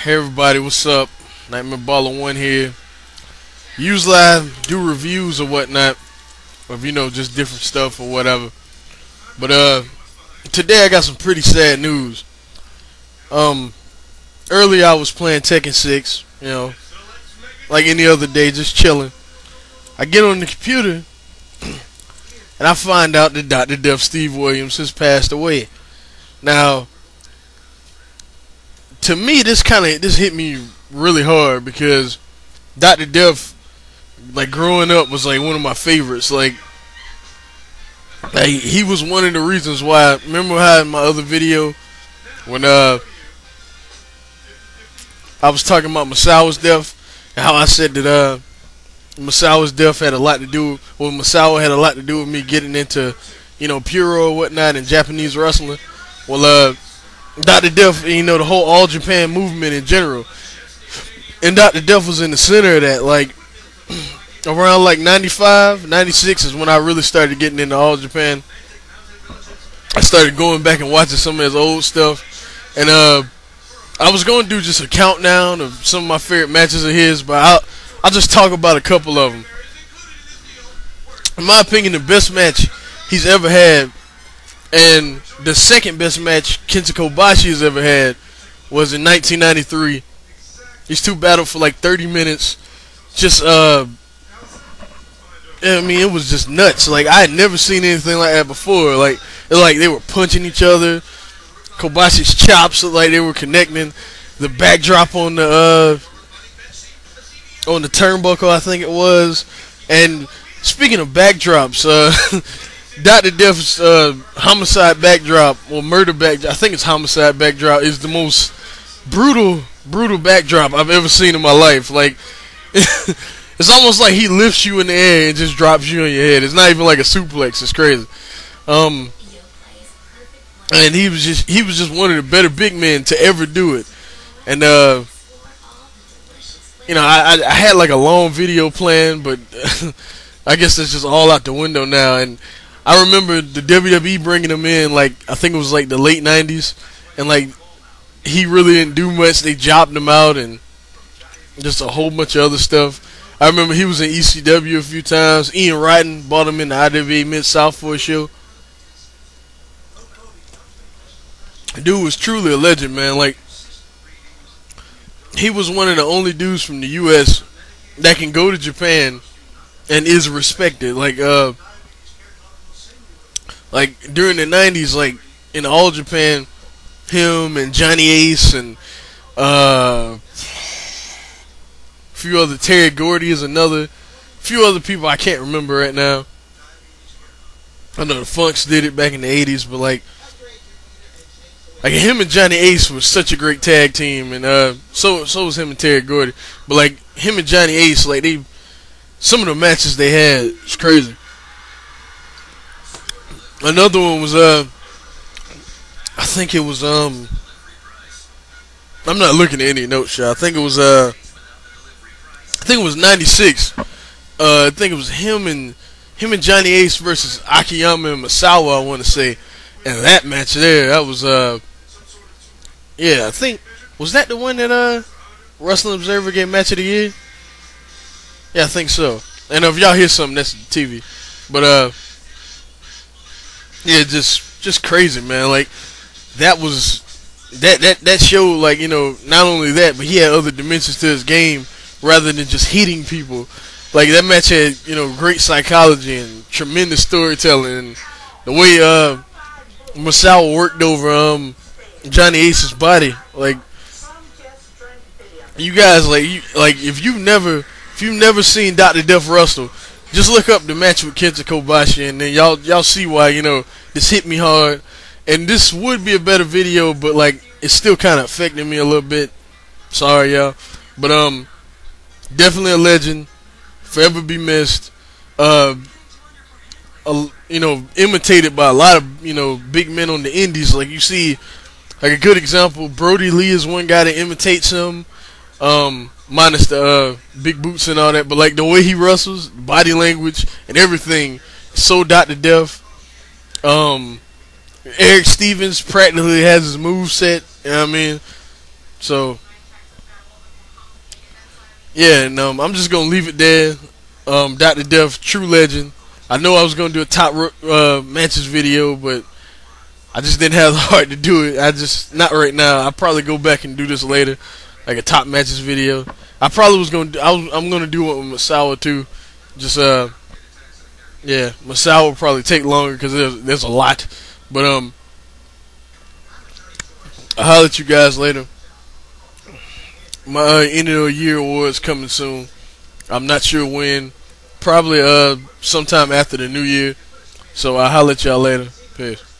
Hey everybody, what's up? Nightmare Baller 1 here. Usually I do reviews or whatnot of, just different stuff or whatever. But today I got some pretty sad news. Earlier I was playing Tekken 6, like any other day, just chilling. I get on the computer and I find out that Dr. Death Steve Williams has passed away. Now, to me, this hit me really hard because Dr. Death, like growing up, was like one of my favorites. Like he was one of the reasons why. Remember how in my other video when I was talking about Masawa's death and how I said that Masawa's death had a lot to do. Well, Masawa had a lot to do with me getting into Puro or whatnot and Japanese wrestling. Well, Dr. Death, the whole All Japan movement in general. And Dr. Death was in the center of that. Like, around like 95, 96 is when I really started getting into All Japan. I started going back and watching some of his old stuff. And I was going to do just a countdown of some of my favorite matches of his, but I'll just talk about a couple of them. In my opinion, the best match he's ever had, and the second best match Kenta Kobashi has ever had, was in 1993. These two battled for like 30 minutes. Just, it was just nuts. Like, I had never seen anything like that before. Like they were punching each other. Kobashi's chops looked like they were connecting. The backdrop on the turnbuckle, I think it was. And speaking of backdrops, Dr. Death's homicide backdrop, or murder backdrop, I think it's homicide backdrop, is the most brutal backdrop I've ever seen in my life. Like, it's almost like he lifts you in the air and just drops you on your head. It's not even like a suplex. It's crazy. And he was just one of the better big men to ever do it. And I had like a long video plan, but I guess that's just all out the window now. And I remember the WWE bringing him in, like, I think it was like the late 90s, and like he really didn't do much. They jobbed him out and just a whole bunch of other stuff. I remember he was in ECW a few times. Ian Rotten brought him in the IWA Mid-South for a show. The dude was truly a legend, man. Like, he was one of the only dudes from the U.S. that can go to Japan and is respected. Like during the 90s, like in All Japan, him and Johnny Ace and a few other, Terry Gordy is another, few other people I can't remember right now. I know the Funks did it back in the 80s, but like him and Johnny Ace was such a great tag team, and so was him and Terry Gordy. But like him and Johnny Ace, like some of the matches they had was crazy. Another one was I think it was I'm not looking at any notes, y'all. I think it was 96. I think it was him and Johnny Ace versus Akiyama and Masawa, I want to say. And that match there, that was I think, was that the one that Wrestling Observer gave Match of the Year? Yeah, I think so. And if y'all hear something, that's the TV. But yeah, just crazy, man. Like, that was that showed, like, not only that, but he had other dimensions to his game rather than just hitting people. Like, that match had, great psychology and tremendous storytelling, and the way Masawa worked over Johnny Ace's body. Like, you guys, if you've never seen Dr. Death wrestle, just look up the match with Kenta Kobashi, and then y'all see why this hit me hard. And this would be a better video, but like it's still kind of affecting me a little bit. Sorry, y'all, but definitely a legend, forever be missed. Imitated by a lot of big men on the indies. Like, you see, like a good example, Brody Lee is one guy that imitates him. Minus the big boots and all that, but like the way he wrestles, body language and everything, so Dr. Death. Eric Stevens practically has his move set, you know what I mean? So yeah, and I'm just gonna leave it there. Dr. Death, true legend. I know I was gonna do a top matches video, but I just didn't have the heart to do it. I just not right now. I'll probably go back and do this later, like a top matches video. I probably was gonna. I'm gonna do one with Masawa too. Just yeah, Masawa will probably take longer because there's a lot. But I'll holler at you guys later. My end of the year awards coming soon. I'm not sure when. Probably sometime after the new year. So I'll holler at y'all later. Peace.